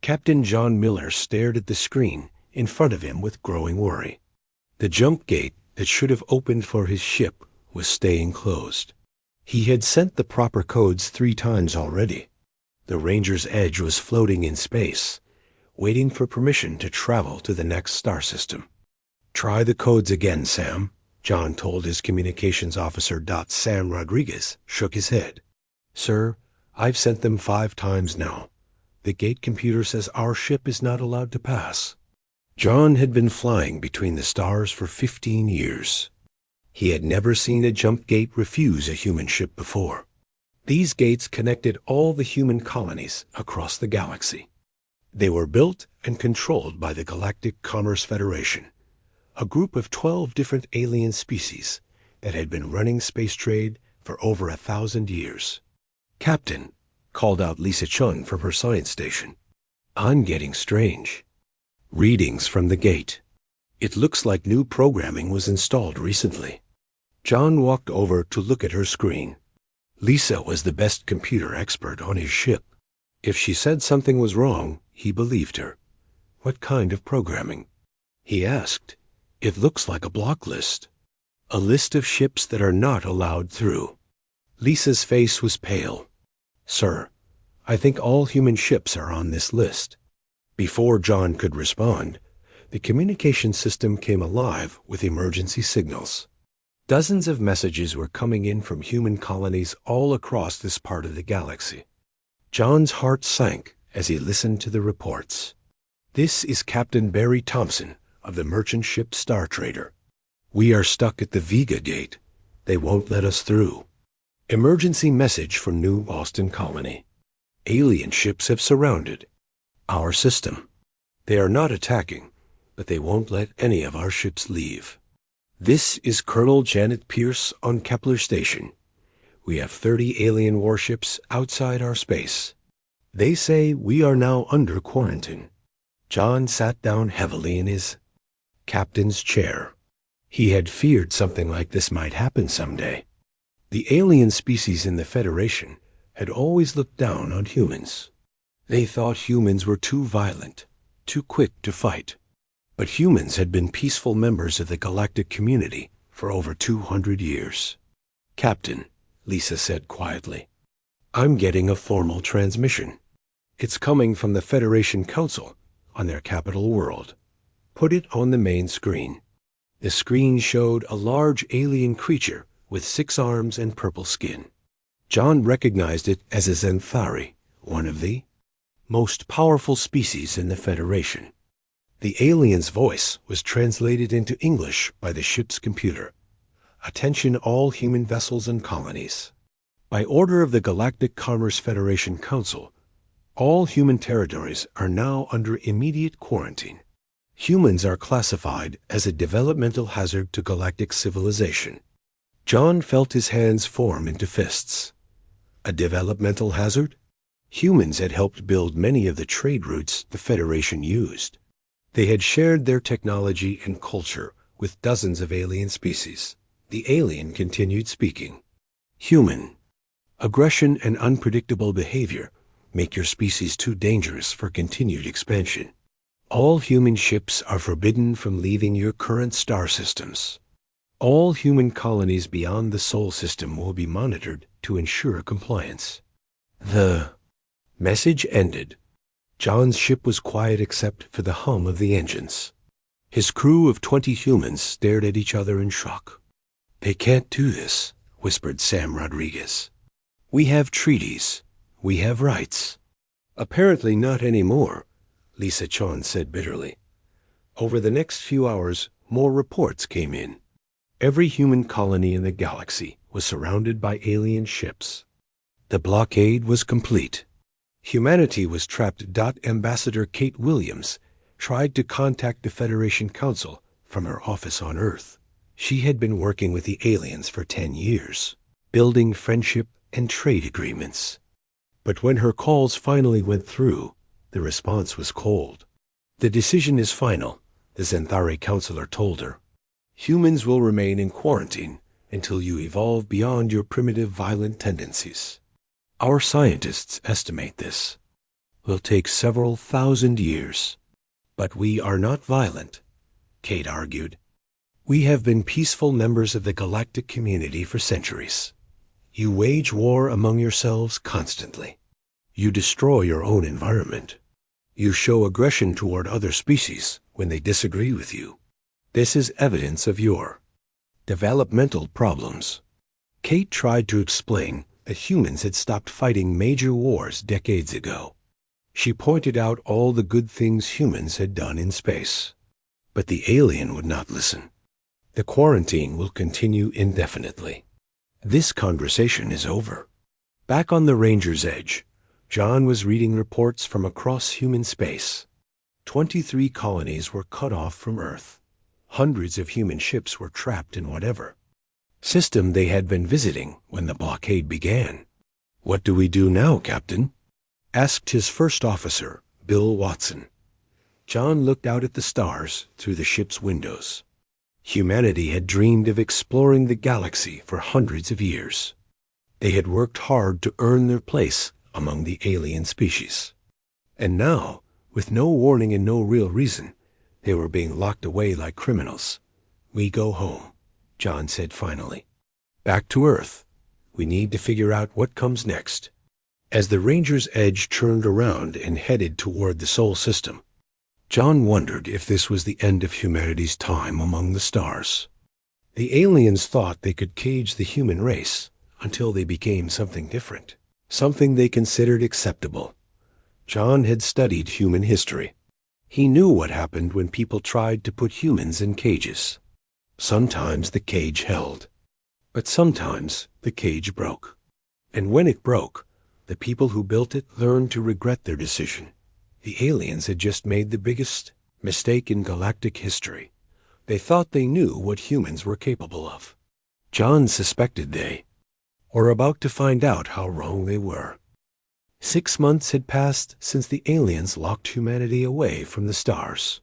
Captain John Miller stared at the screen in front of him with growing worry. The jump gate that should have opened for his ship was staying closed. He had sent the proper codes 3 times already. The Ranger's Edge was floating in space, waiting for permission to travel to the next star system. "Try the codes again, Sam," John told his communications officer. Sam Rodriguez shook his head. "Sir, I've sent them 5 times now. The gate computer says our ship is not allowed to pass." John had been flying between the stars for 15 years. He had never seen a jump gate refuse a human ship before. These gates connected all the human colonies across the galaxy. They were built and controlled by the Galactic Commerce Federation, a group of 12 different alien species that had been running space trade for over 1,000 years. "Captain," called out Lisa Chun from her science station, "I'm getting strange." Readings from the gate. "It looks like new programming was installed recently." John walked over to look at her screen. Lisa was the best computer expert on his ship. If she said something was wrong, he believed her. "What kind of programming?" he asked. "It looks like a block list. A list of ships that are not allowed through." Lisa's face was pale. "Sir, I think all human ships are on this list." Before John could respond, the communication system came alive with emergency signals. Dozens of messages were coming in from human colonies all across this part of the galaxy. John's heart sank as he listened to the reports. "This is Captain Barry Thompson of the merchant ship Star Trader. We are stuck at the Vega Gate. They won't let us through. Emergency message from New Boston Colony. Alien ships have surrounded our system. They are not attacking, but they won't let any of our ships leave. This is Colonel Janet Pierce on Kepler Station. We have 30 alien warships outside our space. They say we are now under quarantine." John sat down heavily in his captain's chair. He had feared something like this might happen someday. The alien species in the Federation had always looked down on humans. They thought humans were too violent, too quick to fight. But humans had been peaceful members of the galactic community for over 200 years. "Captain," Lisa said quietly, "I'm getting a formal transmission. It's coming from the Federation Council on their capital world." Put it on the main screen. The screen showed a large alien creature with 6 arms and purple skin. John recognized it as a Xanthari, one of the most powerful species in the Federation. The alien's voice was translated into English by the ship's computer. "Attention all human vessels and colonies. By order of the Galactic Commerce Federation Council, all human territories are now under immediate quarantine. Humans are classified as a developmental hazard to galactic civilization." John felt his hands form into fists. A developmental hazard? Humans had helped build many of the trade routes the Federation used. They had shared their technology and culture with dozens of alien species. The alien continued speaking. "Human. Aggression and unpredictable behavior make your species too dangerous for continued expansion. All human ships are forbidden from leaving your current star systems. All human colonies beyond the Sol system will be monitored to ensure compliance." The message ended. John's ship was quiet except for the hum of the engines. His crew of 20 humans stared at each other in shock. "They can't do this," whispered Sam Rodriguez. "We have treaties. We have rights." "Apparently not anymore," Lisa Chon said bitterly. Over the next few hours, more reports came in. Every human colony in the galaxy was surrounded by alien ships. The blockade was complete. Humanity was trapped. Ambassador Kate Williams tried to contact the Federation Council from her office on Earth. She had been working with the aliens for 10 years, building friendship and trade agreements. But when her calls finally went through, the response was cold. "The decision is final," the Xanthari counselor told her. "Humans will remain in quarantine until you evolve beyond your primitive violent tendencies. Our scientists estimate this. will take several thousand years. But we are not violent, Kate argued. We have been peaceful members of the galactic community for centuries. You wage war among yourselves constantly. You destroy your own environment. You show aggression toward other species when they disagree with you. This is evidence of your developmental problems. Kate tried to explain that humans had stopped fighting major wars decades ago. She pointed out all the good things humans had done in space. But the alien would not listen. The quarantine will continue indefinitely. This conversation is over. Back on the Ranger's Edge, John was reading reports from across human space. 23 colonies were cut off from Earth. Hundreds of human ships were trapped in whatever system they had been visiting when the blockade began. "What do we do now, Captain?" asked his first officer, Bill Watson. John looked out at the stars through the ship's windows. Humanity had dreamed of exploring the galaxy for hundreds of years. They had worked hard to earn their place among the alien species. And now, with no warning and no real reason, they were being locked away like criminals. "We go home," John said finally. "Back to Earth. We need to figure out what comes next." As the Ranger's Edge turned around and headed toward the Sol system, John wondered if this was the end of humanity's time among the stars. The aliens thought they could cage the human race until they became something different, something they considered acceptable. John had studied human history. He knew what happened when people tried to put humans in cages. Sometimes the cage held, but sometimes the cage broke. And when it broke, the people who built it learned to regret their decision. The aliens had just made the biggest mistake in galactic history. They thought they knew what humans were capable of. John suspected they were about to find out how wrong they were. 6 months had passed since the aliens locked humanity away from the stars.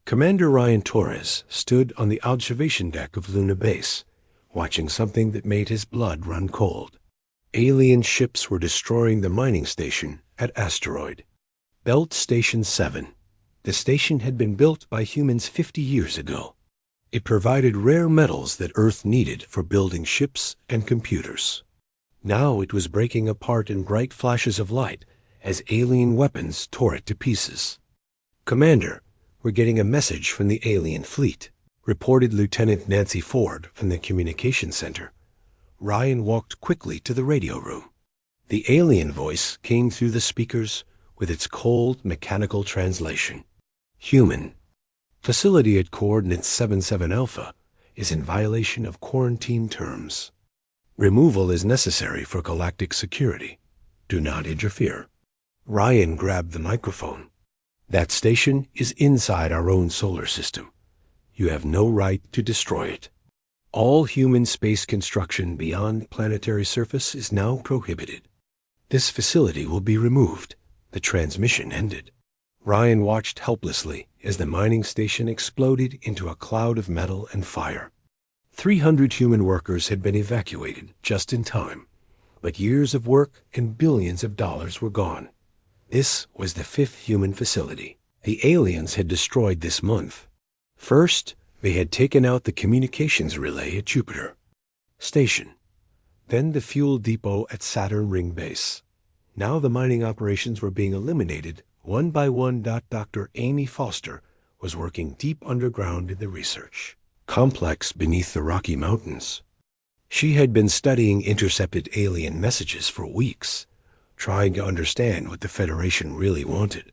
Commander Ryan Torres stood on the observation deck of Luna Base, watching something that made his blood run cold. Alien ships were destroying the mining station at Asteroid Belt Station 7. The station had been built by humans 50 years ago. It provided rare metals that Earth needed for building ships and computers. Now it was breaking apart in bright flashes of light as alien weapons tore it to pieces. "Commander, we're getting a message from the alien fleet," reported Lieutenant Nancy Ford from the communications center. Ryan walked quickly to the radio room. The alien voice came through the speakers with its cold, mechanical translation. "Human. Facility at coordinates 77 Alpha is in violation of quarantine terms. Removal is necessary for galactic security. Do not interfere." Ryan grabbed the microphone. "That station is inside our own solar system. You have no right to destroy it. All human space construction beyond planetary surface is now prohibited. This facility will be removed." The transmission ended. Ryan watched helplessly as the mining station exploded into a cloud of metal and fire. 300 human workers had been evacuated just in time, but years of work and billions of dollars were gone. This was the 5th human facility the aliens had destroyed this month. First, they had taken out the communications relay at Jupiter Station, then the fuel depot at Saturn Ring Base. Now the mining operations were being eliminated one by one. Dr. Amy Foster was working deep underground in the research complex beneath the Rocky Mountains. She had been studying intercepted alien messages for weeks, trying to understand what the Federation really wanted.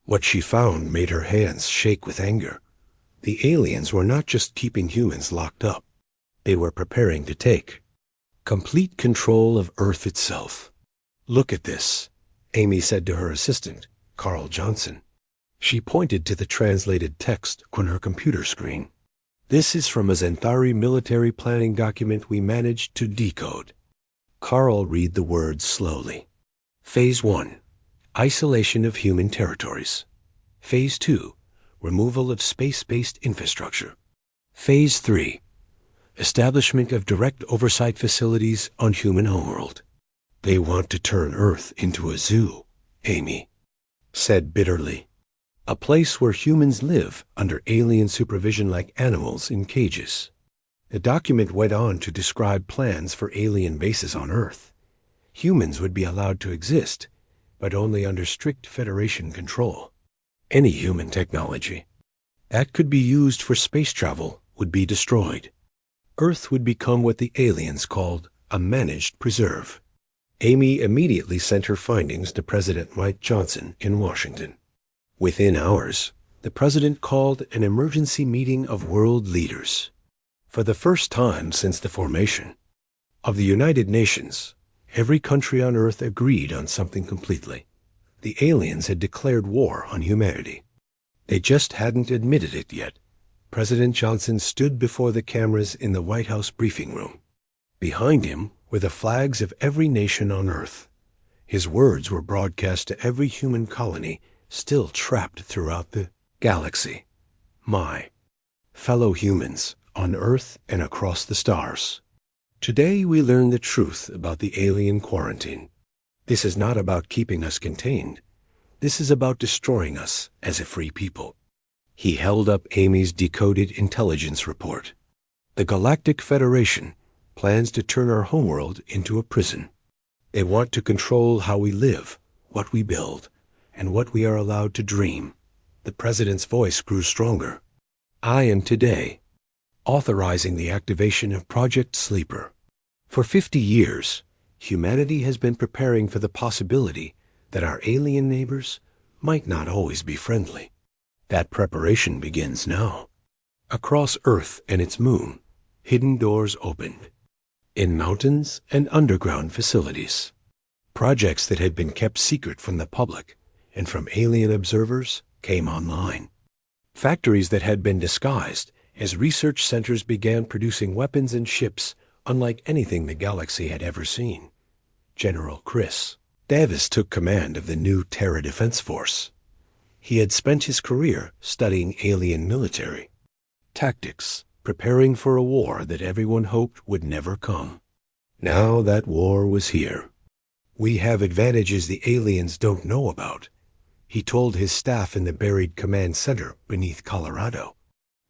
What she found made her hands shake with anger. The aliens were not just keeping humans locked up. They were preparing to take complete control of Earth itself. "Look at this," Amy said to her assistant, Carl Johnson. She pointed to the translated text on her computer screen. "This is from a Zentari military planning document we managed to decode." Carl read the words slowly. Phase 1, isolation of human territories. Phase 2, removal of space-based infrastructure. Phase 3, establishment of direct oversight facilities on human homeworld. "They want to turn Earth into a zoo, Amy." said bitterly. A place where humans live under alien supervision like animals in cages. The document went on to describe plans for alien bases on Earth. Humans would be allowed to exist, but only under strict Federation control. Any human technology that could be used for space travel would be destroyed. Earth would become what the aliens called a managed preserve. Amy immediately sent her findings to President Mike Johnson in Washington. Within hours, the president called an emergency meeting of world leaders. For the first time since the formation of the United Nations, every country on Earth agreed on something completely. The aliens had declared war on humanity. They just hadn't admitted it yet. President Johnson stood before the cameras in the White House briefing room. Behind him were the flags of every nation on Earth. His words were broadcast to every human colony still trapped throughout the galaxy. My fellow humans on Earth and across the stars. Today we learn the truth about the alien quarantine. This is not about keeping us contained. This is about destroying us as a free people. He held up Amy's decoded intelligence report. The Galactic Federation plans to turn our homeworld into a prison. They want to control how we live, what we build, and what we are allowed to dream. The president's voice grew stronger. I am today authorizing the activation of Project Sleeper. For 50 years, humanity has been preparing for the possibility that our alien neighbors might not always be friendly. That preparation begins now. Across Earth and its moon, hidden doors opened. In mountains and underground facilities. Projects that had been kept secret from the public and from alien observers came online. Factories that had been disguised as research centers began producing weapons and ships unlike anything the galaxy had ever seen. General Chris Davis took command of the new Terra Defense Force. He had spent his career studying alien military tactics, preparing for a war that everyone hoped would never come. Now that war was here. We have advantages the aliens don't know about, he told his staff in the buried command center beneath Colorado.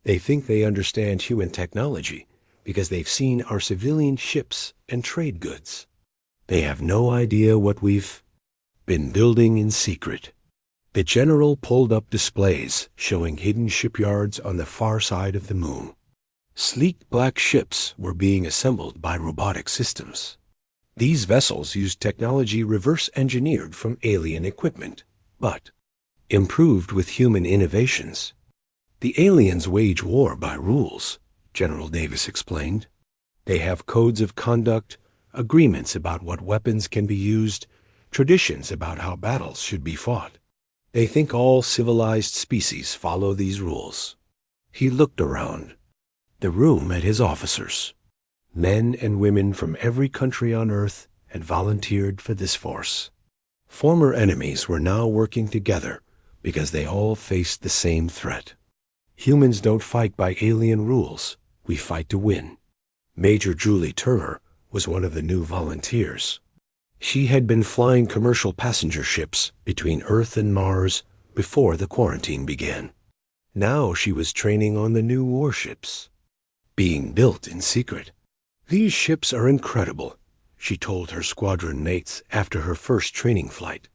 They think they understand human technology because they've seen our civilian ships and trade goods. They have no idea what we've been building in secret. The general pulled up displays showing hidden shipyards on the far side of the moon. Sleek black ships were being assembled by robotic systems. These vessels used technology reverse-engineered from alien equipment, but improved with human innovations. The aliens wage war by rules, General Davis explained. They have codes of conduct, agreements about what weapons can be used, traditions about how battles should be fought. They think all civilized species follow these rules. He looked around the room at his officers. Men and women from every country on Earth had volunteered for this force. Former enemies were now working together because they all faced the same threat. Humans don't fight by alien rules. We fight to win. Major Julie Turner was one of the new volunteers. She had been flying commercial passenger ships between Earth and Mars before the quarantine began. Now she was training on the new warships, being built in secret. These ships are incredible, she told her squadron mates after her first training flight.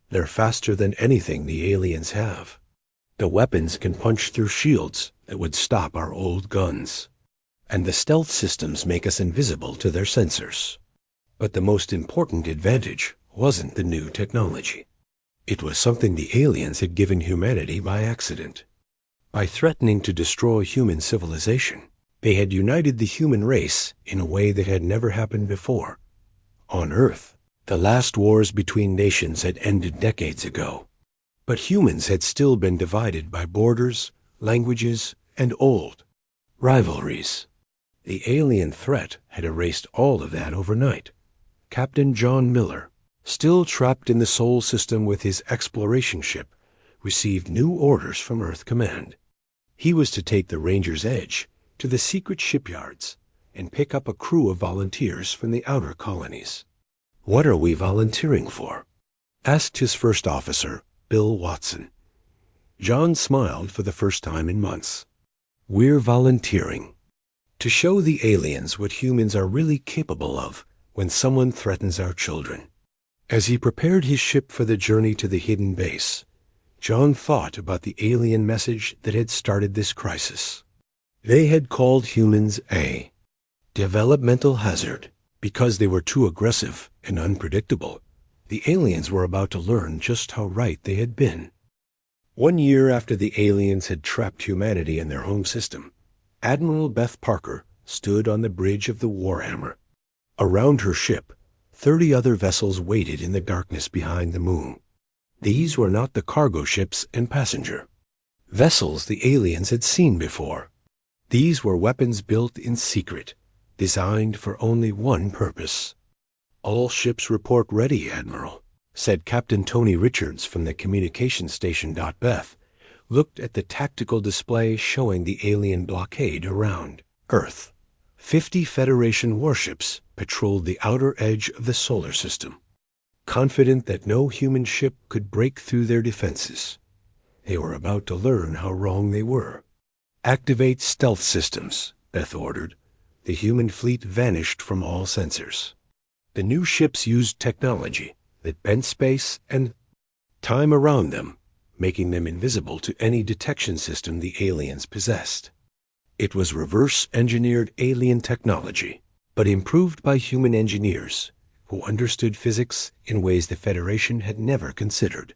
They're faster than anything the aliens have. The weapons can punch through shields that would stop our old guns. And the stealth systems make us invisible to their sensors. But the most important advantage wasn't the new technology. It was something the aliens had given humanity by accident. By threatening to destroy human civilization, they had united the human race in a way that had never happened before. On Earth, the last wars between nations had ended decades ago. But humans had still been divided by borders, languages, and old rivalries. The alien threat had erased all of that overnight. Captain John Miller, still trapped in the Sol system with his exploration ship, received new orders from Earth Command. He was to take the Ranger's Edge to the secret shipyards and pick up a crew of volunteers from the outer colonies. "What are we volunteering for?" asked his first officer, Bill Watson. John smiled for the first time in months. We're volunteering to show the aliens what humans are really capable of when someone threatens our children. As he prepared his ship for the journey to the hidden base, John thought about the alien message that had started this crisis. They had called humans a developmental hazard because they were too aggressive and unpredictable. The aliens were about to learn just how right they had been. 1 year after the aliens had trapped humanity in their home system, Admiral Beth Parker stood on the bridge of the Warhammer. Around her ship, 30 other vessels waited in the darkness behind the moon. These were not the cargo ships and passenger vessels the aliens had seen before. These were weapons built in secret, designed for only one purpose. "All ships report ready, Admiral," said Captain Tony Richards from the communication station. Beth looked at the tactical display showing the alien blockade around Earth. 50 Federation warships patrolled the outer edge of the solar system, confident that no human ship could break through their defenses. They were about to learn how wrong they were. "Activate stealth systems," Beth ordered. The human fleet vanished from all sensors. The new ships used technology that bent space and time around them, making them invisible to any detection system the aliens possessed. It was reverse-engineered alien technology, but improved by human engineers who understood physics in ways the Federation had never considered.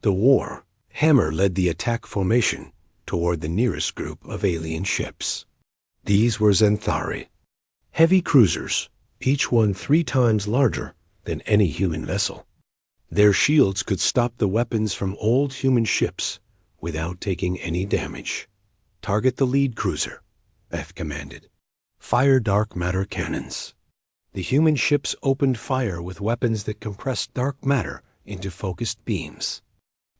The War Hammer led the attack formation toward the nearest group of alien ships. These were Xanthari, heavy cruisers, each one 3 times larger than any human vessel. Their shields could stop the weapons from old human ships without taking any damage. "Target the lead cruiser," Beth commanded. "Fire dark matter cannons." The human ships opened fire with weapons that compressed dark matter into focused beams.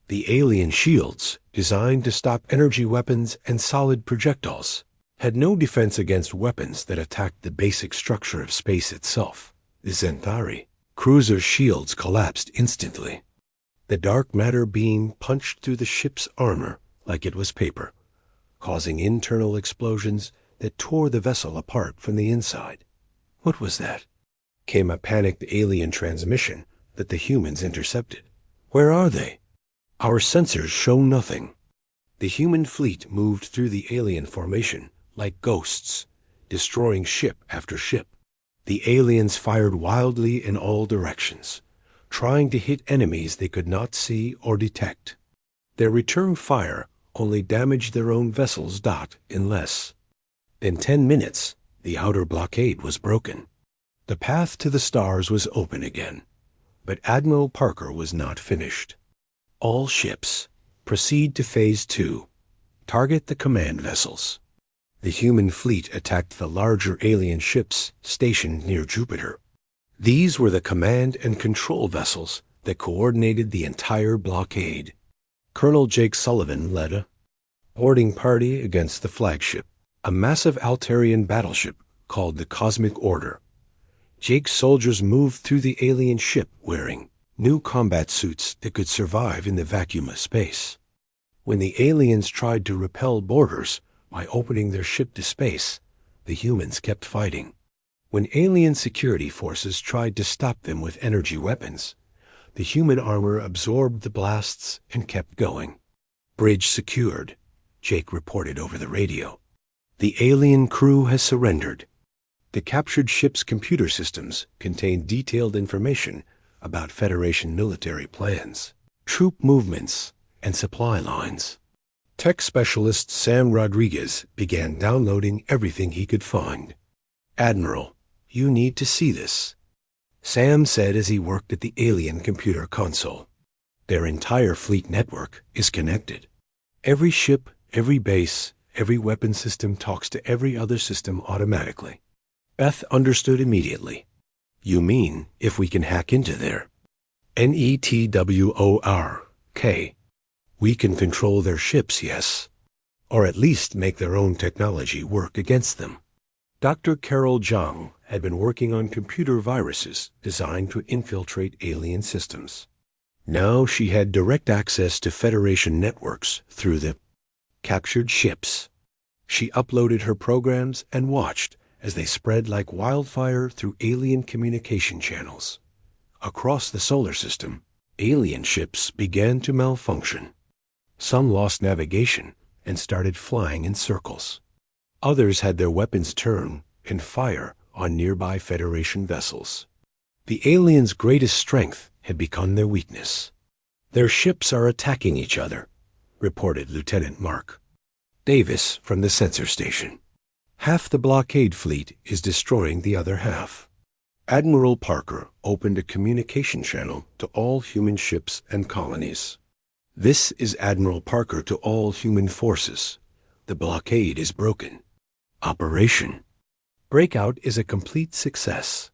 The alien shields, designed to stop energy weapons and solid projectiles, had no defense against weapons that attacked the basic structure of space itself. The Xanthari cruiser's shields collapsed instantly. The dark matter beam punched through the ship's armor like it was paper, causing internal explosions that tore the vessel apart from the inside. "What was that?" came a panicked alien transmission that the humans intercepted. "Where are they?" "Our sensors show nothing." The human fleet moved through the alien formation like ghosts, destroying ship after ship. The aliens fired wildly in all directions, trying to hit enemies they could not see or detect. Their return fire only damaged their own vessels in less than 10 minutes. The outer blockade was broken. The path to the stars was open again, but Admiral Parker was not finished. "All ships, proceed to Phase 2. Target the command vessels." The human fleet attacked the larger alien ships stationed near Jupiter. These were the command and control vessels that coordinated the entire blockade. Colonel Jake Sullivan led a boarding party against the flagship, a massive Altarian battleship called the Cosmic Order. Jake's soldiers moved through the alien ship wearing new combat suits that could survive in the vacuum of space. When the aliens tried to repel boarders by opening their ship to space, the humans kept fighting. When alien security forces tried to stop them with energy weapons, the human armor absorbed the blasts and kept going. "Bridge secured," Jake reported over the radio. "The alien crew has surrendered." The captured ship's computer systems contained detailed information about Federation military plans, troop movements, and supply lines. Tech specialist Sam Rodriguez began downloading everything he could find. "Admiral, you need to see this," Sam said as he worked at the alien computer console. "Their entire fleet network is connected. Every ship, every base, every weapon system talks to every other system automatically." Beth understood immediately. "You mean if we can hack into their network? We can control their ships, yes. Or at least make their own technology work against them." Dr. Carol Zhang had been working on computer viruses designed to infiltrate alien systems. Now she had direct access to Federation networks through the captured ships. She uploaded her programs and watched as they spread like wildfire through alien communication channels. Across the solar system, alien ships began to malfunction. Some lost navigation and started flying in circles. Others had their weapons turned and fire on nearby Federation vessels. The aliens' greatest strength had become their weakness. "Their ships are attacking each other," reported Lieutenant Mark Davis from the sensor station. "Half the blockade fleet is destroying the other half." Admiral Parker opened a communication channel to all human ships and colonies. "This is Admiral Parker to all human forces. The blockade is broken. Operation Breakout is a complete success."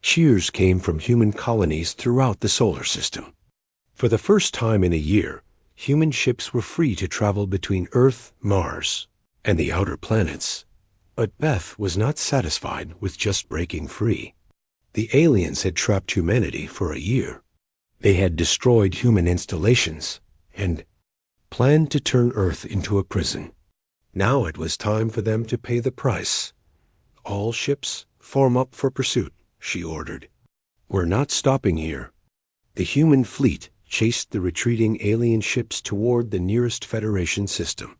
Cheers came from human colonies throughout the solar system. For the first time in a year, human ships were free to travel between Earth, Mars, and the outer planets. But Beth was not satisfied with just breaking free. The aliens had trapped humanity for a year. They had destroyed human installations and planned to turn Earth into a prison. Now it was time for them to pay the price. "All ships, form up for pursuit," she ordered. "We're not stopping here." The human fleet chased the retreating alien ships toward the nearest Federation system.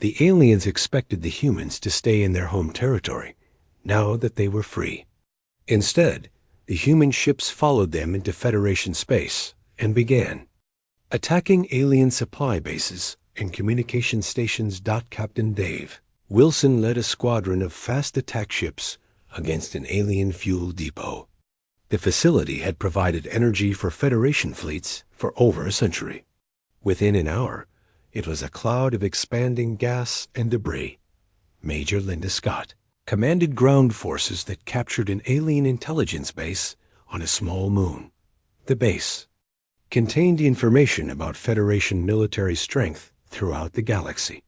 The aliens expected the humans to stay in their home territory, now that they were free. Instead, the human ships followed them into Federation space and began attacking alien supply bases and communication stations. Captain Dave Wilson led a squadron of fast attack ships against an alien fuel depot. The facility had provided energy for Federation fleets for over a century. Within an hour, it was a cloud of expanding gas and debris. Major Linda Scott commanded ground forces that captured an alien intelligence base on a small moon. The base contained information about Federation military strength throughout the galaxy.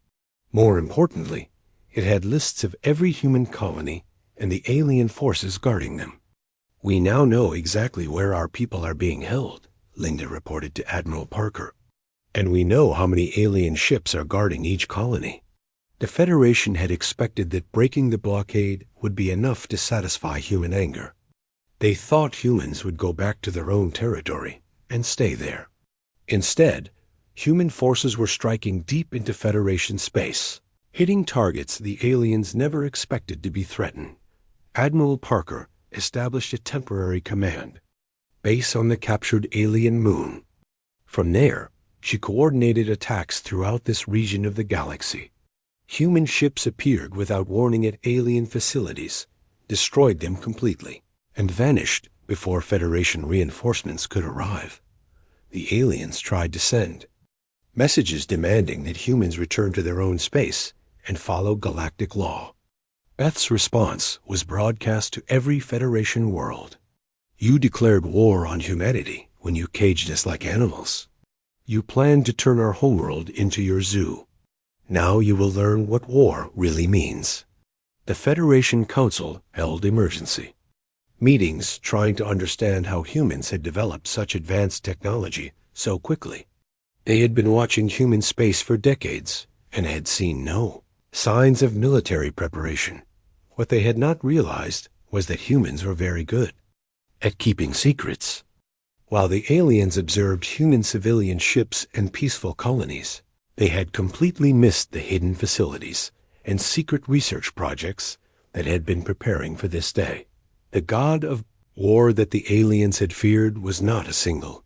More importantly, it had lists of every human colony and the alien forces guarding them. "We now know exactly where our people are being held," Linda reported to Admiral Parker. "And we know how many alien ships are guarding each colony." The Federation had expected that breaking the blockade would be enough to satisfy human anger. They thought humans would go back to their own territory and stay there. Instead, human forces were striking deep into Federation space, hitting targets the aliens never expected to be threatened. Admiral Parker established a temporary command base on the captured alien moon. From there, she coordinated attacks throughout this region of the galaxy. Human ships appeared without warning at alien facilities, destroyed them completely, and vanished before Federation reinforcements could arrive. The aliens tried to send messages demanding that humans return to their own space and follow galactic law. Beth's response was broadcast to every Federation world. "You declared war on humanity when you caged us like animals. You planned to turn our homeworld into your zoo. Now you will learn what war really means." The Federation Council held emergency meetings trying to understand how humans had developed such advanced technology so quickly. They had been watching human space for decades and had seen no signs of military preparation. What they had not realized was that humans were very good at keeping secrets. While the aliens observed human civilian ships and peaceful colonies, they had completely missed the hidden facilities and secret research projects that had been preparing for this day. The god of war that the aliens had feared was not a single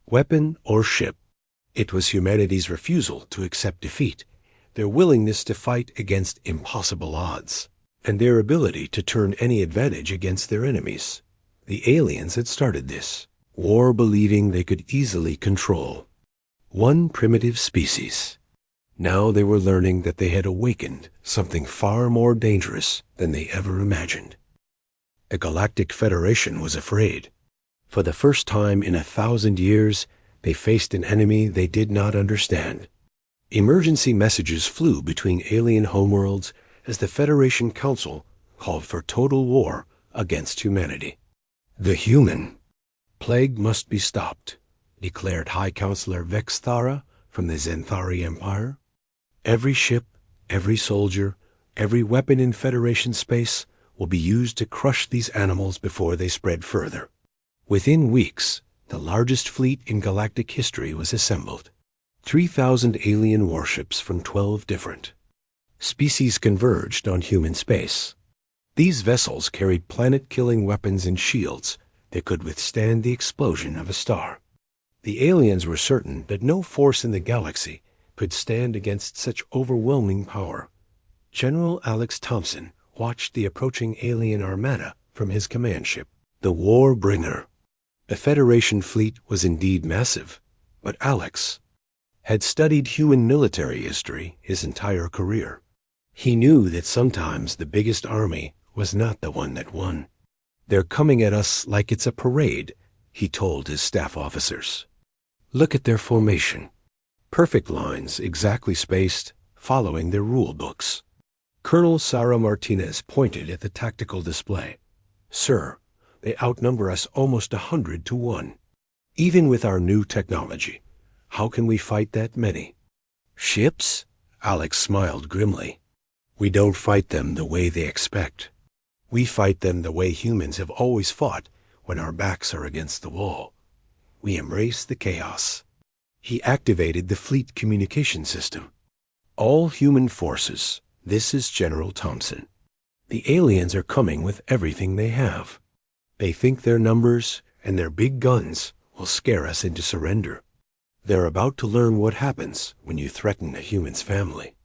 weapon or ship. It was humanity's refusal to accept defeat, their willingness to fight against impossible odds, and their ability to turn any advantage against their enemies. The aliens had started this war believing they could easily control one primitive species. Now they were learning that they had awakened something far more dangerous than they ever imagined. The Galactic Federation was afraid. For the first time in 1,000 years, they faced an enemy they did not understand. Emergency messages flew between alien homeworlds as the Federation Council called for total war against humanity. The human plague must be stopped. declared High Counselor Vexthara from the Zenthari Empire. Every ship, every soldier, every weapon in Federation space will be used to crush these animals before they spread further. Within weeks, the largest fleet in galactic history was assembled. 3,000 alien warships from 12 different species converged on human space. These vessels carried planet-killing weapons and shields that could withstand the explosion of a star. The aliens were certain that no force in the galaxy could stand against such overwhelming power. General Alex Thompson watched the approaching alien armada from his command ship, the Warbringer. The Federation fleet was indeed massive, but Alex had studied human military history his entire career. He knew that sometimes the biggest army was not the one that won. "They're coming at us like it's a parade," he told his staff officers. "Look at their formation. Perfect lines, exactly spaced, following their rule books." Colonel Sara Martinez pointed at the tactical display. "Sir, they outnumber us almost 100 to 1. Even with our new technology, how can we fight that many?" "Ships?" Alex smiled grimly. "We don't fight them the way they expect. We fight them the way humans have always fought when our backs are against the wall. We embrace the chaos." He activated the fleet communication system. "All human forces, this is General Thompson. The aliens are coming with everything they have. They think their numbers and their big guns will scare us into surrender. They're about to learn what happens when you threaten a human's family."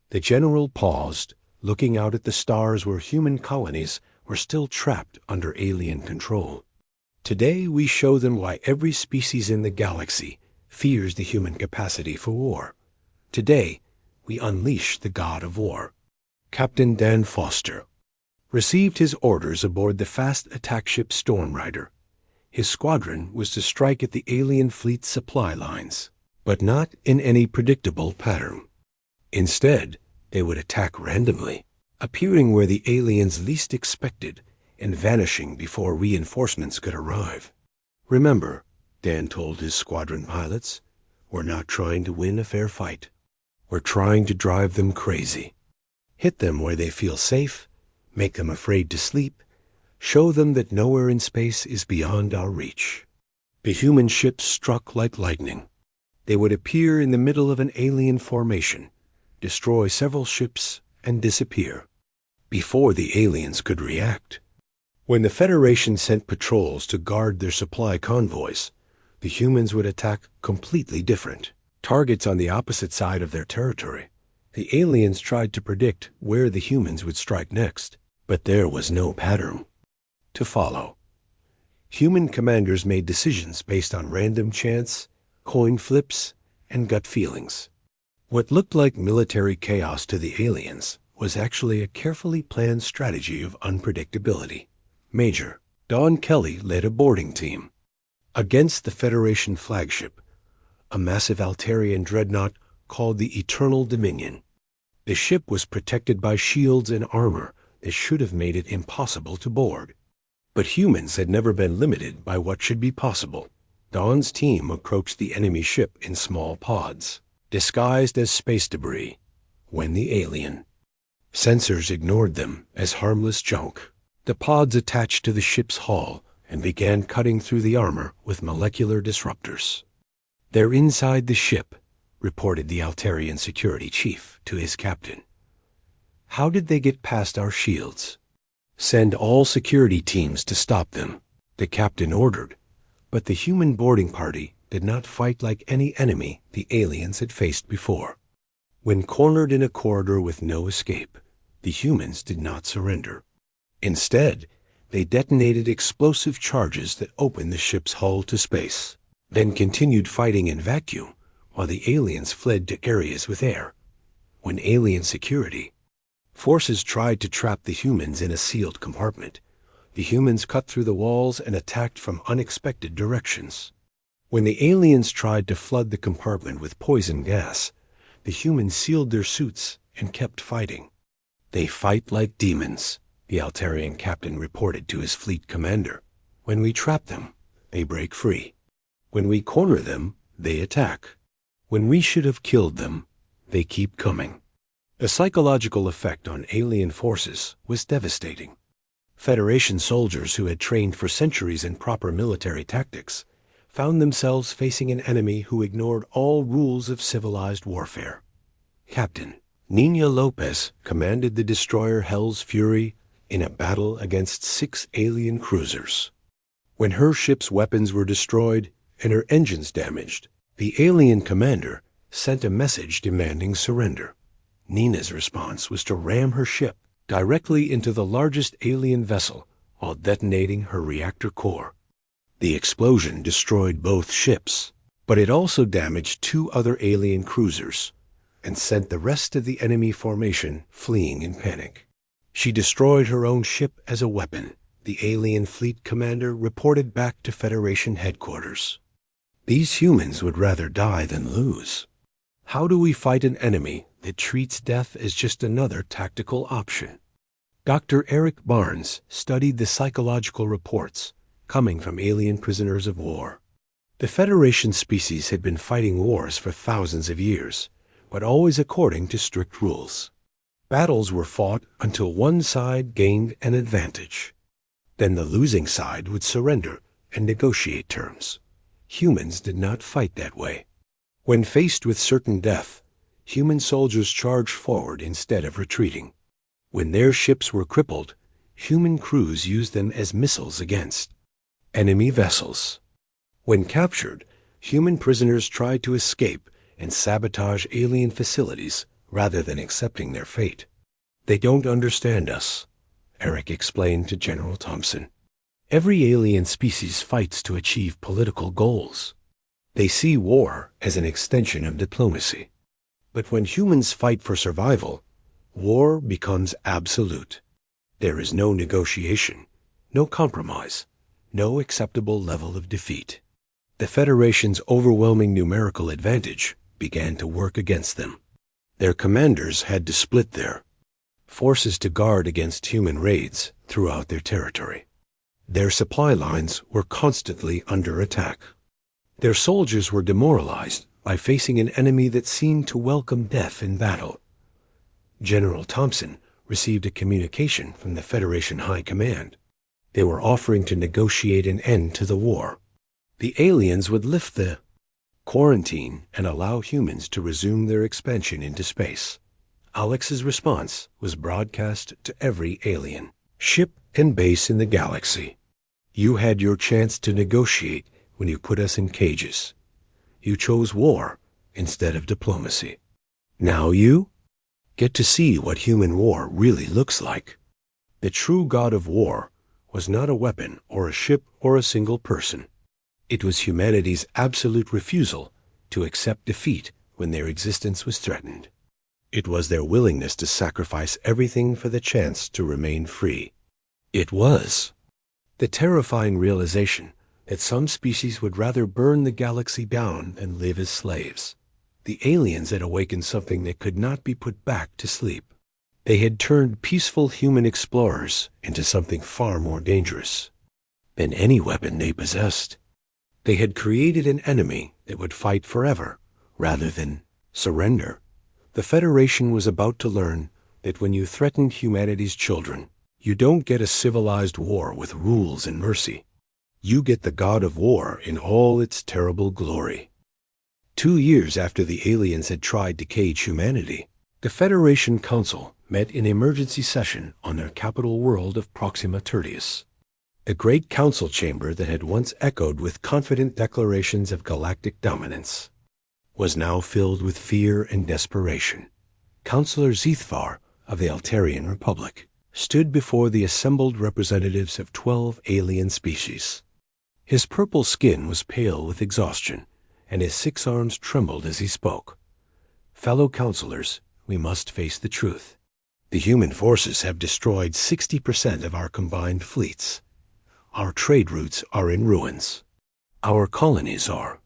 The general paused, looking out at the stars where human colonies were still trapped under alien control. "Today we show them why every species in the galaxy fears the human capacity for war. Today we unleash the god of war." Captain Dan Foster received his orders aboard the fast attack ship Storm Rider. His squadron was to strike at the alien fleet's supply lines, but not in any predictable pattern. Instead, they would attack randomly, appearing where the aliens least expected and vanishing before reinforcements could arrive. "Remember," Dan told his squadron pilots, "we're not trying to win a fair fight. We're trying to drive them crazy. Hit them where they feel safe, make them afraid to sleep, show them that nowhere in space is beyond our reach." The human ships struck like lightning. They would appear in the middle of an alien formation, destroy several ships, and disappear before the aliens could react. When the Federation sent patrols to guard their supply convoys, the humans would attack completely different targets on the opposite side of their territory. The aliens tried to predict where the humans would strike next, but there was no pattern to follow. Human commanders made decisions based on random chance, coin flips, and gut feelings. What looked like military chaos to the aliens was actually a carefully planned strategy of unpredictability. Major Don Kelly led a boarding team against the Federation flagship, a massive Altarian dreadnought called the Eternal Dominion. The ship was protected by shields and armor that should have made it impossible to board. But humans had never been limited by what should be possible. Don's team approached the enemy ship in small pods, disguised as space debris, when the alien sensors ignored them as harmless junk. The pods attached to the ship's hull and began cutting through the armor with molecular disruptors. "They're inside the ship," reported the Altarian security chief to his captain. "How did they get past our shields?" "Send all security teams to stop them," the captain ordered. But the human boarding party did not fight like any enemy the aliens had faced before. When cornered in a corridor with no escape, the humans did not surrender. Instead, they detonated explosive charges that opened the ship's hull to space, then continued fighting in vacuum while the aliens fled to areas with air. When alien security forces tried to trap the humans in a sealed compartment, the humans cut through the walls and attacked from unexpected directions. When the aliens tried to flood the compartment with poison gas, the humans sealed their suits and kept fighting. "They fight like demons," the Altarian captain reported to his fleet commander. "When we trap them, they break free. When we corner them, they attack. When we should have killed them, they keep coming. The psychological effect on alien forces was devastating. Federation soldiers who had trained for centuries in proper military tactics found themselves facing an enemy who ignored all rules of civilized warfare. Captain Nina Lopez commanded the destroyer Hell's Fury in a battle against 6 alien cruisers. When her ship's weapons were destroyed and her engines damaged, the alien commander sent a message demanding surrender. Nina's response was to ram her ship directly into the largest alien vessel while detonating her reactor core. The explosion destroyed both ships, but it also damaged 2 other alien cruisers and sent the rest of the enemy formation fleeing in panic. She destroyed her own ship as a weapon, the alien fleet commander reported back to Federation headquarters. These humans would rather die than lose. How do we fight an enemy that treats death as just another tactical option? Dr. Eric Barnes studied the psychological reports coming from alien prisoners of war. The Federation species had been fighting wars for thousands of years, but always according to strict rules. Battles were fought until one side gained an advantage. Then the losing side would surrender and negotiate terms. Humans did not fight that way. When faced with certain death, human soldiers charged forward instead of retreating. When their ships were crippled, human crews used them as missiles against enemy vessels. When captured, human prisoners tried to escape and sabotage alien facilities rather than accepting their fate. They don't understand us, Eric explained to General Thompson. Every alien species fights to achieve political goals. They see war as an extension of diplomacy. But when humans fight for survival, war becomes absolute. There is no negotiation, no compromise, no acceptable level of defeat. The Federation's overwhelming numerical advantage began to work against them. Their commanders had to split their forces to guard against human raids throughout their territory. Their supply lines were constantly under attack. Their soldiers were demoralized by facing an enemy that seemed to welcome death in battle. General Thompson received a communication from the Federation High Command. They were offering to negotiate an end to the war. The aliens would lift the quarantine and allow humans to resume their expansion into space. Alex's response was broadcast to every alien, ship and base in the galaxy. You had your chance to negotiate when you put us in cages. You chose war instead of diplomacy. Now you get to see what human war really looks like. The true god of war was not a weapon or a ship or a single person. It was humanity's absolute refusal to accept defeat when their existence was threatened. It was their willingness to sacrifice everything for the chance to remain free. It was the terrifying realization that some species would rather burn the galaxy down than live as slaves. The aliens had awakened something that could not be put back to sleep. They had turned peaceful human explorers into something far more dangerous than any weapon they possessed. They had created an enemy that would fight forever rather than surrender. The Federation was about to learn that when you threaten humanity's children, you don't get a civilized war with rules and mercy. You get the god of war in all its terrible glory. 2 years after the aliens had tried to cage humanity, the Federation Council met in emergency session on their capital world of Proxima Tertius. The great council chamber that had once echoed with confident declarations of galactic dominance was now filled with fear and desperation. Councillor Zethvar of the Altarian Republic stood before the assembled representatives of 12 alien species. His purple skin was pale with exhaustion, and his 6 arms trembled as he spoke. Fellow councillors, we must face the truth. The human forces have destroyed 60% of our combined fleets. Our trade routes are in ruins. Our colonies are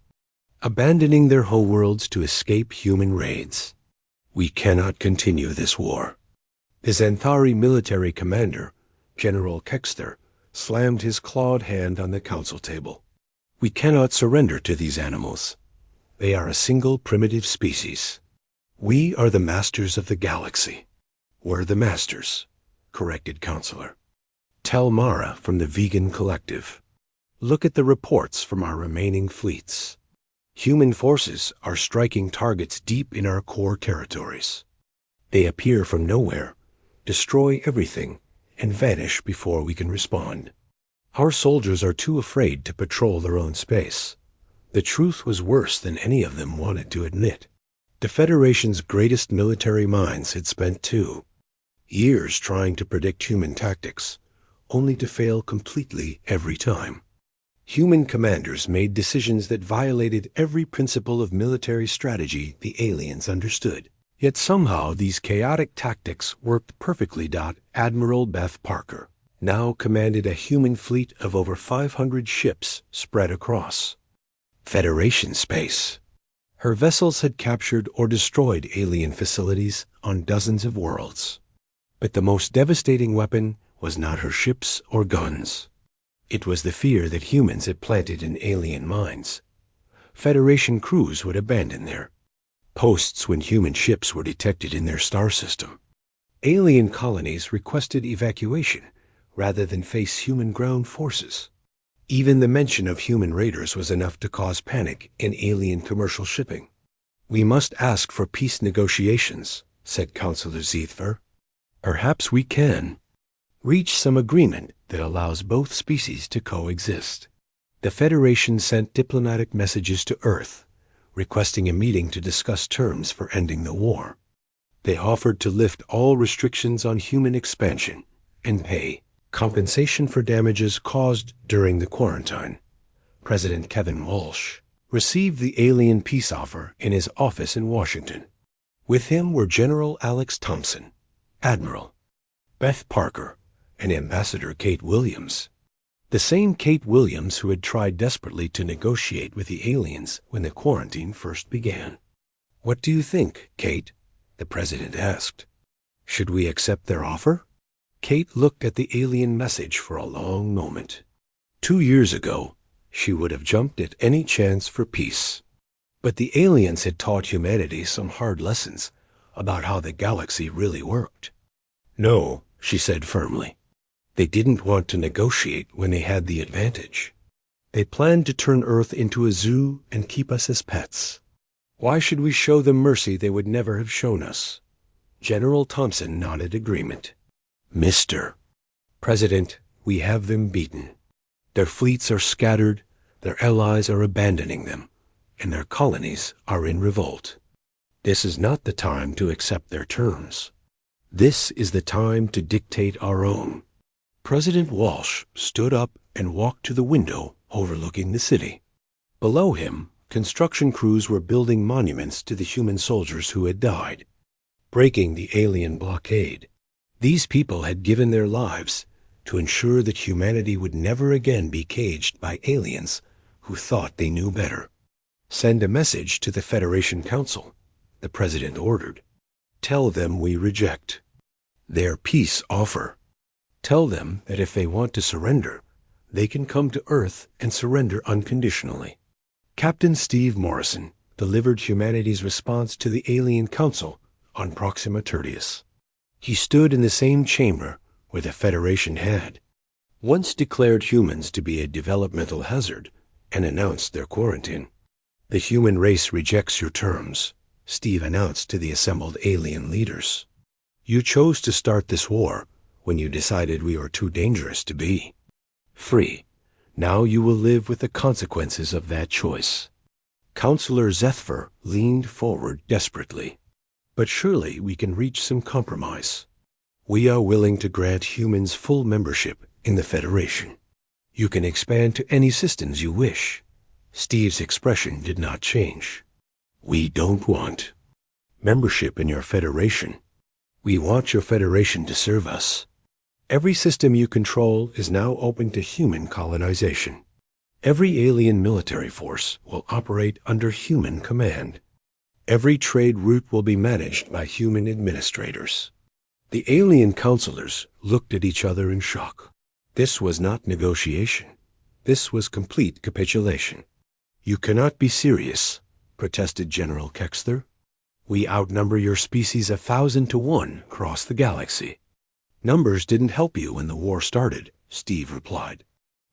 abandoning their homeworlds to escape human raids. We cannot continue this war. The Xanthari military commander, General Kexter, slammed his clawed hand on the council table. We cannot surrender to these animals. They are a single primitive species. We are the masters of the galaxy. We're the masters, corrected Counselor. Tell Mara from the Vegan Collective. Look at the reports from our remaining fleets. Human forces are striking targets deep in our core territories. They appear from nowhere, destroy everything, and vanish before we can respond. Our soldiers are too afraid to patrol their own space. The truth was worse than any of them wanted to admit. The Federation's greatest military minds had spent 2 years trying to predict human tactics, only to fail completely every time. Human commanders made decisions that violated every principle of military strategy the aliens understood. Yet somehow these chaotic tactics worked perfectly. Admiral Beth Parker now commanded a human fleet of over 500 ships spread across Federation space. Her vessels had captured or destroyed alien facilities on dozens of worlds. But the most devastating weapon was not her ships or guns. It was the fear that humans had planted in alien minds. Federation crews would abandon their posts when human ships were detected in their star system. Alien colonies requested evacuation rather than face human ground forces. Even the mention of human raiders was enough to cause panic in alien commercial shipping. We must ask for peace negotiations, said Counselor Zeethver. Perhaps we can reach some agreement that allows both species to coexist. The Federation sent diplomatic messages to Earth, requesting a meeting to discuss terms for ending the war. They offered to lift all restrictions on human expansion and pay compensation for damages caused during the quarantine. President Kevin Walsh received the alien peace offer in his office in Washington. With him were General Alex Thompson, Admiral Beth Parker, and Ambassador Kate Williams. The same Kate Williams who had tried desperately to negotiate with the aliens when the quarantine first began. What do you think, Kate? The President asked. Should we accept their offer? Kate looked at the alien message for a long moment. 2 years ago, she would have jumped at any chance for peace. But the aliens had taught humanity some hard lessons about how the galaxy really worked. No, she said firmly. They didn't want to negotiate when they had the advantage. They planned to turn Earth into a zoo and keep us as pets. Why should we show them mercy they would never have shown us? General Thompson nodded agreement. Mr. President, we have them beaten. Their fleets are scattered, their allies are abandoning them, and their colonies are in revolt. This is not the time to accept their terms. This is the time to dictate our own. President Walsh stood up and walked to the window overlooking the city. Below him, construction crews were building monuments to the human soldiers who had died, breaking the alien blockade. These people had given their lives to ensure that humanity would never again be caged by aliens who thought they knew better. Send a message to the Federation Council, the President ordered. Tell them we reject their peace offer. Tell them that if they want to surrender, they can come to Earth and surrender unconditionally. Captain Steve Morrison delivered humanity's response to the Alien Council on Proxima Tertius. He stood in the same chamber where the Federation had once declared humans to be a developmental hazard and announced their quarantine. The human race rejects your terms, Steve announced to the assembled alien leaders. You chose to start this war when you decided we were too dangerous to be free. Now you will live with the consequences of that choice. Counselor Zethver leaned forward desperately. But surely we can reach some compromise. We are willing to grant humans full membership in the Federation. You can expand to any systems you wish. Steve's expression did not change. We don't want membership in your Federation. We want your Federation to serve us. Every system you control is now open to human colonization. Every alien military force will operate under human command. Every trade route will be managed by human administrators. The alien counselors looked at each other in shock. This was not negotiation. This was complete capitulation. "You cannot be serious," protested General Kexler. "We outnumber your species 1,000 to 1 across the galaxy." "Numbers didn't help you when the war started," Steve replied.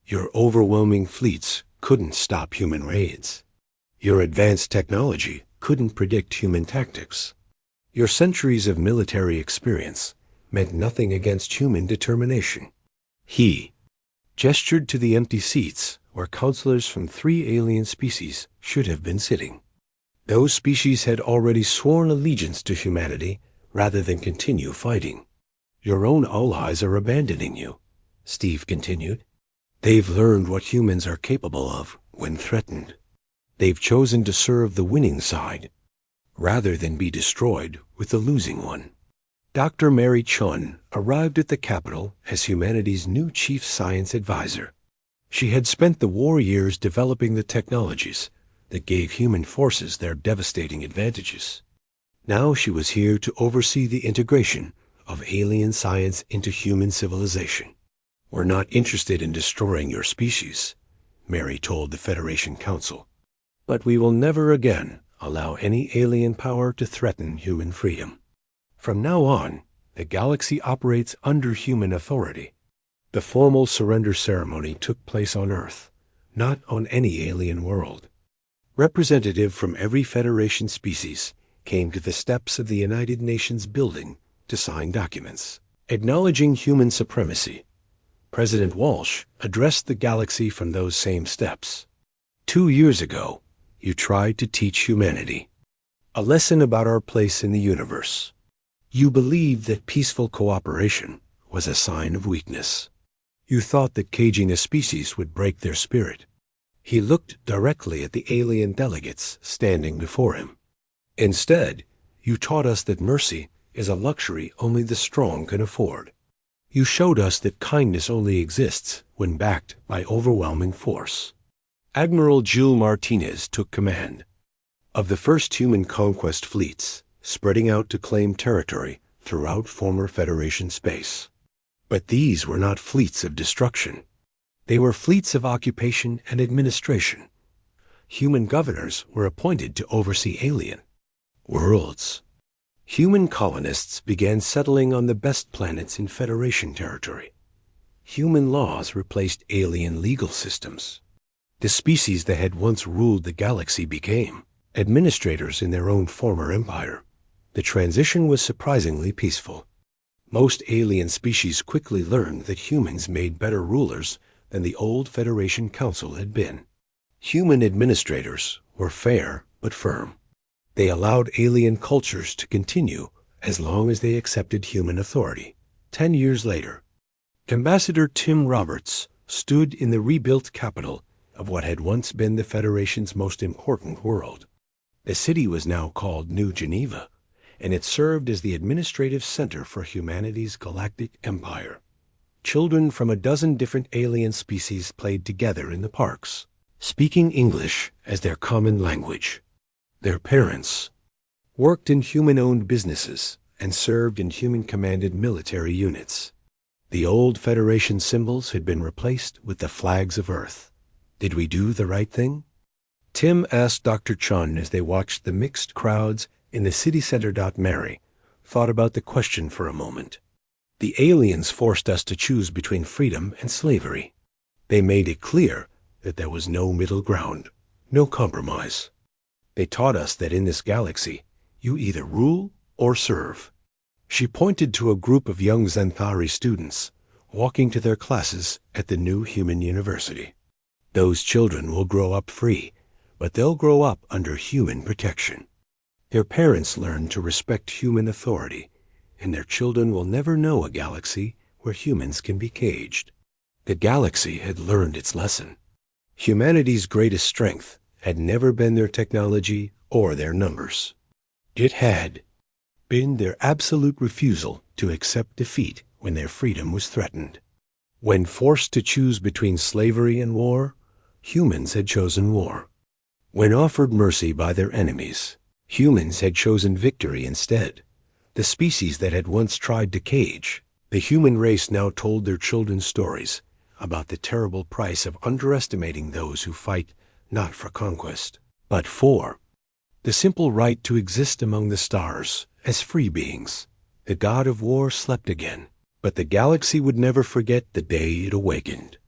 "Your overwhelming fleets couldn't stop human raids. Your advanced technology couldn't predict human tactics. Your centuries of military experience meant nothing against human determination." He gestured to the empty seats where counselors from 3 alien species should have been sitting. Those species had already sworn allegiance to humanity rather than continue fighting. "Your own allies are abandoning you," Steve continued. "They've learned what humans are capable of when threatened. They've chosen to serve the winning side rather than be destroyed with the losing one." Dr. Mary Chun arrived at the Capitol as humanity's new chief science advisor. She had spent the war years developing the technologies that gave human forces their devastating advantages. Now she was here to oversee the integration of alien science into human civilization. "We're not interested in destroying your species," Mary told the Federation Council. "But we will never again allow any alien power to threaten human freedom. From now on, the galaxy operates under human authority." The formal surrender ceremony took place on Earth, not on any alien world. Representatives from every Federation species came to the steps of the United Nations building to sign documents acknowledging human supremacy. President Walsh addressed the galaxy from those same steps. 2 years ago, you tried to teach humanity a lesson about our place in the universe. You believed that peaceful cooperation was a sign of weakness. You thought that caging a species would break their spirit. He looked directly at the alien delegates standing before him. Instead, you taught us that mercy is a luxury only the strong can afford. You showed us that kindness only exists when backed by overwhelming force. Admiral Jules Martinez took command of the first human conquest fleets, spreading out to claim territory throughout former Federation space. But these were not fleets of destruction. They were fleets of occupation and administration. Human governors were appointed to oversee alien worlds. Human colonists began settling on the best planets in Federation territory. Human laws replaced alien legal systems. The species that had once ruled the galaxy became administrators in their own former empire. The transition was surprisingly peaceful. Most alien species quickly learned that humans made better rulers than the old Federation Council had been. Human administrators were fair but firm. They allowed alien cultures to continue as long as they accepted human authority. 10 years later, Ambassador Tim Roberts stood in the rebuilt capital of what had once been the Federation's most important world. The city was now called New Geneva, and it served as the administrative center for humanity's galactic empire. Children from a dozen different alien species played together in the parks, speaking English as their common language. Their parents worked in human-owned businesses and served in human-commanded military units. The old Federation symbols had been replaced with the flags of Earth. Did we do the right thing? Tim asked Dr. Chun as they watched the mixed crowds in the city center. Mary thought about the question for a moment. The aliens forced us to choose between freedom and slavery. They made it clear that there was no middle ground, no compromise. They taught us that in this galaxy, you either rule or serve. She pointed to a group of young Xanthari students walking to their classes at the new human university. Those children will grow up free, but they'll grow up under human protection. Their parents learn to respect human authority, and their children will never know a galaxy where humans can be caged. The galaxy had learned its lesson. Humanity's greatest strength had never been their technology or their numbers. It had been their absolute refusal to accept defeat when their freedom was threatened. When forced to choose between slavery and war, humans had chosen war. When offered mercy by their enemies, humans had chosen victory instead. The species that had once tried to cage, the human race now told their children stories about the terrible price of underestimating those who fight not for conquest, but for the simple right to exist among the stars as free beings. The god of war slept again, but the galaxy would never forget the day it awakened.